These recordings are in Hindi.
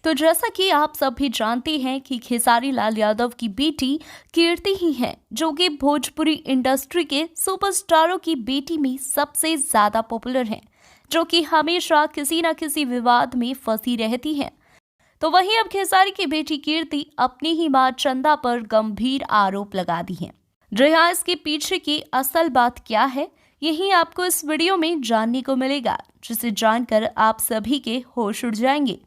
तो जैसा कि आप सब भी जानते हैं कि खेसारी लाल यादव की बेटी कीर्ति ही है जो कि भोजपुरी इंडस्ट्री के सुपरस्टारों की बेटी में सबसे ज्यादा पॉपुलर है, जो कि हमेशा किसी न किसी विवाद में फंसी रहती है। तो वहीं अब खेसारी की बेटी कीर्ति अपनी ही मां चंदा पर गंभीर आरोप लगा दी है। जी हाँ, इसके पीछे की असल बात क्या है, यही आपको इस वीडियो में जानने को मिलेगा, जिसे जानकर आप सभी के होश उड़ जाएंगे।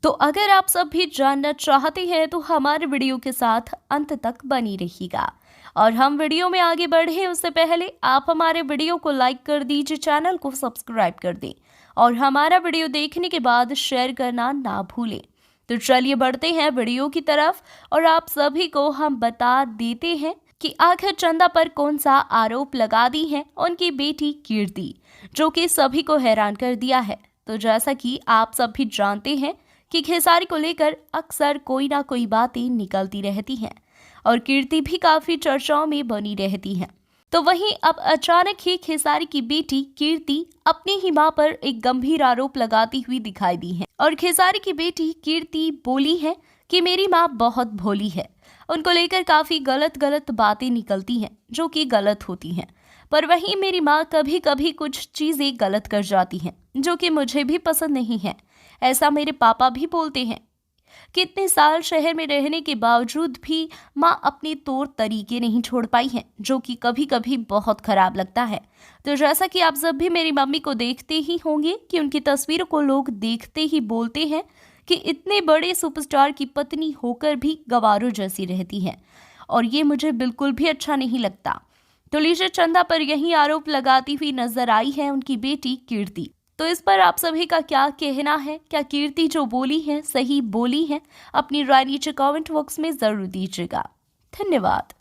तो अगर आप सब भी जानना चाहते हैं तो हमारे वीडियो के साथ अंत तक बनी रहिएगा। और हम वीडियो में आगे बढ़े उससे पहले आप हमारे वीडियो को लाइक कर दीजिए, चैनल को सब्सक्राइब कर दें और हमारा वीडियो देखने के बाद शेयर करना ना भूलें। तो चलिए बढ़ते हैं वीडियो की तरफ और आप सभी को हम बता देते हैं कि आखिर चंदा पर कौन सा आरोप लगा दी है उनकी बेटी कीर्ति, जो कि सभी को हैरान कर दिया है। तो जैसा कि आप सब भी जानते हैं कि खेसारी को लेकर अक्सर कोई ना कोई बातें निकलती रहती हैं और कीर्ति भी काफी चर्चाओं में बनी रहती है। तो वहीं अब अचानक ही खेसारी की बेटी कीर्ति अपनी ही मां पर एक गंभीर आरोप लगाती हुई दिखाई दी है और खेसारी की बेटी कीर्ति बोली है कि मेरी मां बहुत भोली है। उनको लेकर काफी गलत बातें निकलती हैं जो कि गलत होती हैं, पर वहीं मेरी मां कभी कभी कुछ चीजें गलत कर जाती हैं जो कि मुझे भी पसंद नहीं है। ऐसा मेरे पापा भी बोलते हैं। कितने साल शहर में रहने के बावजूद भी माँ अपने तौर तरीके नहीं छोड़ पाई हैं, जो कि कभी कभी बहुत खराब लगता है। तो जैसा कि आप सब भी मेरी मम्मी को देखते ही होंगे कि उनकी तस्वीरों को लोग देखते ही बोलते हैं कि इतने बड़े सुपरस्टार की पत्नी होकर भी गवारों जैसी रहती है, और ये मुझे बिल्कुल भी अच्छा नहीं लगता। तो लीजिए, चंदा पर यही आरोप लगाती हुई नजर आई है उनकी बेटी कीर्ति। तो इस पर आप सभी का क्या कहना है? क्या कीर्ति जो बोली है सही बोली है? अपनी राय नीचे कमेंट बॉक्स में जरूर दीजिएगा। धन्यवाद।